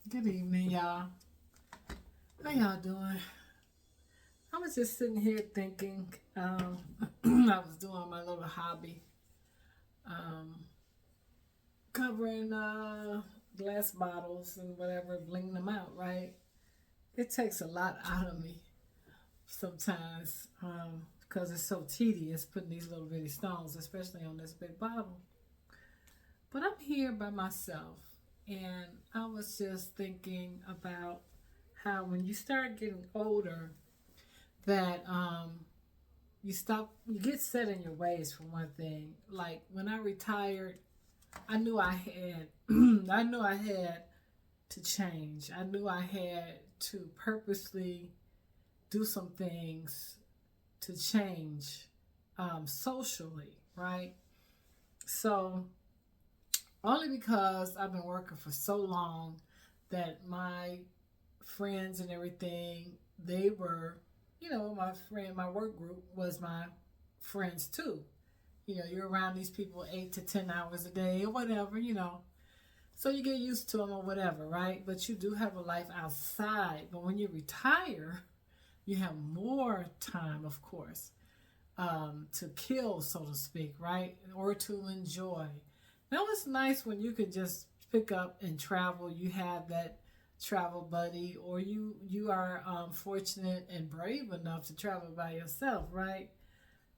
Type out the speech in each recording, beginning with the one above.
Good evening, y'all. How y'all doing? I was just sitting here thinking. I was doing my little hobby, um, covering glass bottles and whatever, blinging them out. Right? It takes a lot out of me sometimes because it's so tedious putting these little bitty stones, especially on this big bottle. But I'm here by myself, and I was just thinking about how when you start getting older, that you get set in your ways for one thing. Like when I retired, I knew I had, I knew I had to change. I knew I had to purposely do some things to change socially, right? So only because I've been working for so long that my friends and everything, they were, my work group was my friends too. You're around these people 8 to 10 hours a day or whatever. So you get used to them or whatever, right? But you do have a life outside. But when you retire, you have more time, of course, to kill, so to speak, right? Or to enjoy. Now it's nice when you could just pick up and travel. You have that travel buddy, or you are fortunate and brave enough to travel by yourself, right?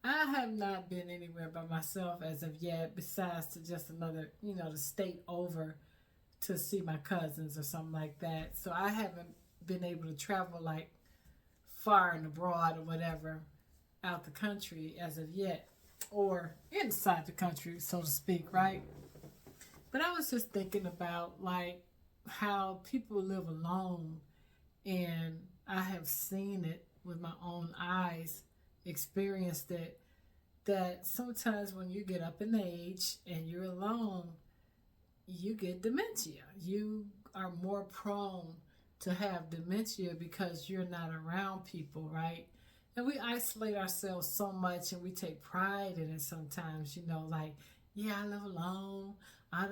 I have not been anywhere by myself as of yet, besides to just another, the state over to see my cousins or something like that. So I haven't been able to travel like far and abroad or whatever out the country as of yet, or inside the country, so to speak, right? But I was just thinking about like how people live alone, and I have seen it with my own eyes, experienced it, that sometimes when you get up in age and you're alone, you get dementia. You are more prone to have dementia because you're not around people, right? And we isolate ourselves so much and we take pride in it sometimes, like, yeah, I live alone. I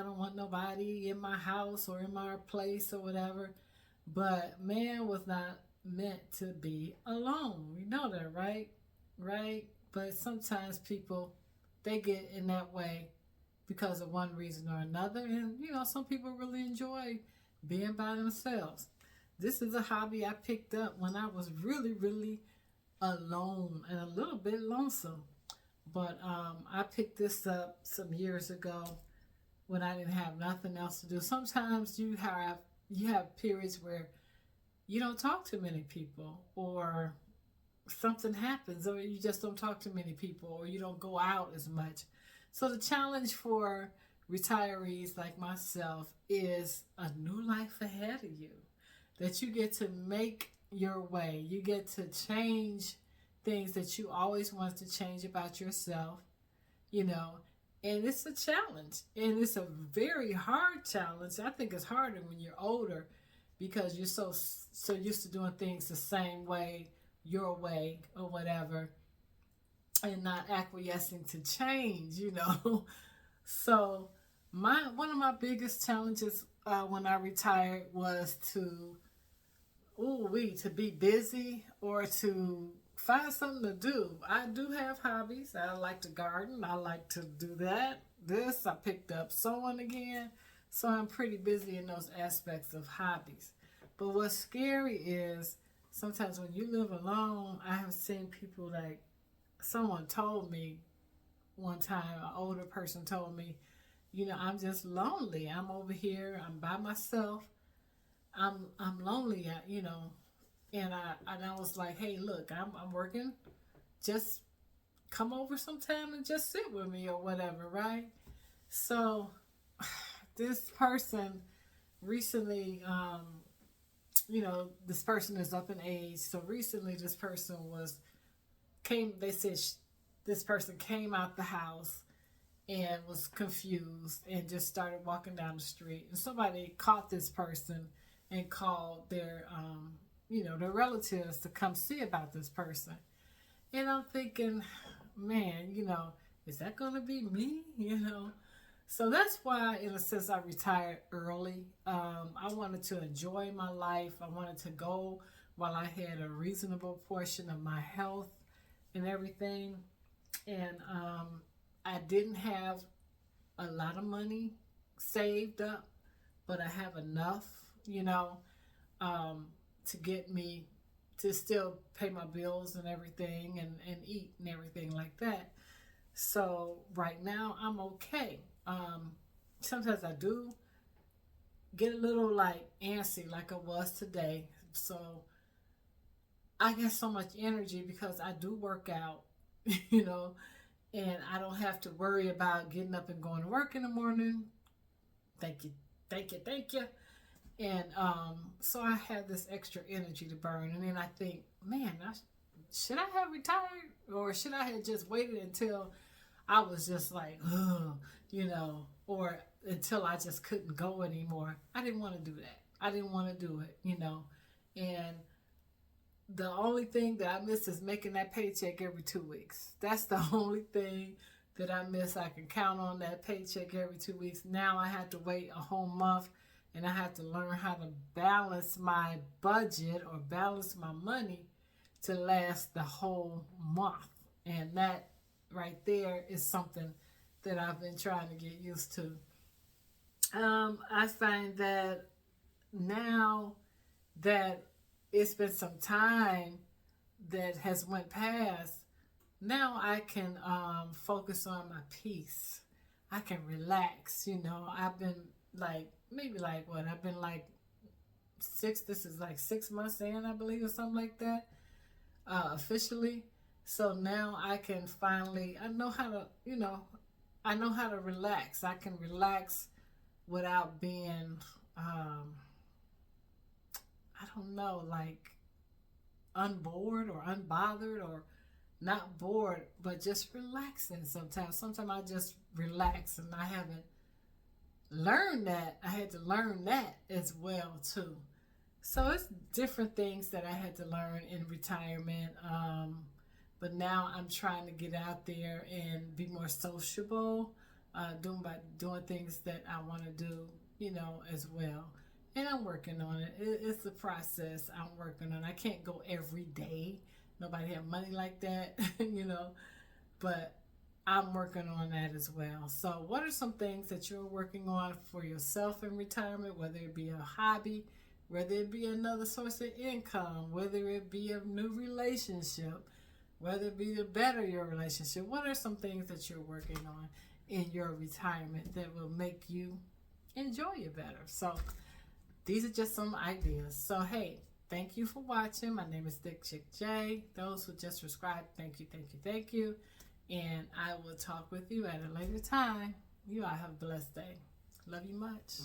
don't want nobody in my house or in my place or whatever. But man was not meant to be alone. We know that, right? Right? But sometimes people, they get in that way because of one reason or another. And, some people really enjoy being by themselves. This is a hobby I picked up when I was really, really alone and a little bit lonesome. But I picked this up some years ago when I didn't have nothing else to do. Sometimes you have periods where you don't talk to many people, or something happens, or you just don't talk to many people, or you don't go out as much. So the challenge for retirees like myself is a new life ahead of you, that you get to make your way. You get to change things that you always wanted to change about yourself, you know, and it's a challenge, and it's a very hard challenge. I think it's harder when you're older because you're so used to doing things the same way, your way or whatever, and not acquiescing to change. So my one of my biggest challenges when I retired was to be busy or to find something to do. I do have hobbies. I like to garden. I like to do that. I picked up sewing again. So I'm pretty busy in those aspects of hobbies. But what's scary is sometimes when you live alone, I have seen people like someone told me one time, an older person told me, I'm just lonely. I'm over here. I'm by myself. I'm lonely. And I was like, hey, look, I'm working. Just come over sometime and just sit with me or whatever, right? So this person recently, this person is up in age. So recently, this person came. They said this person came out the house and was confused and just started walking down the street. And somebody caught this person and called their relatives to come see about this person. And I'm thinking, man, is that going to be me? So that's why, in a sense, I retired early. I wanted to enjoy my life. I wanted to go while I had a reasonable portion of my health and everything. And I didn't have a lot of money saved up, but I have enough, to get me to still pay my bills and everything and eat and everything like that. So right now I'm okay. Sometimes I do get a little like antsy like I was today. So I get so much energy because I do work out, you know, and I don't have to worry about getting up and going to work in the morning. Thank you, thank you, thank you. And so I have this extra energy to burn. And then I think, man, should I have retired? Or should I have just waited until I was just like, ugh, or until I just couldn't go anymore? I didn't want to do that. I didn't want to do it. And the only thing that I miss is making that paycheck every 2 weeks. That's the only thing that I miss. I can count on that paycheck every 2 weeks. Now I have to wait a whole month, and I have to learn how to balance my budget or balance my money to last the whole month. And that right there is something that I've been trying to get used to. I find that now that it's been some time that has went past, now I can focus on my peace. I can relax. I've been I've been like this is like 6 months in, I believe, or something like that, officially. So now I can finally, I know how to relax. I can relax without being, I don't know, like unbored or unbothered or not bored, but just relaxing sometimes. Sometimes I just relax, and I haven't learned that. I had to learn that as well too. So it's different things that I had to learn in retirement. But now I'm trying to get out there and be more sociable, doing things that I want to do, as well. And I'm working on it. It's a process. I'm working on it. I can't go every day. Nobody have money like that, But I'm working on that as well. So what are some things that you're working on for yourself in retirement, whether it be a hobby, whether it be another source of income, whether it be a new relationship, whether it be to better your relationship? What are some things that you're working on in your retirement that will make you enjoy it better? So these are just some ideas. So hey, thank you for watching. My name is Dick Chick J. Those who just subscribed, thank you, thank you, thank you. And I will talk with you at a later time. You all have a blessed day. Love you much.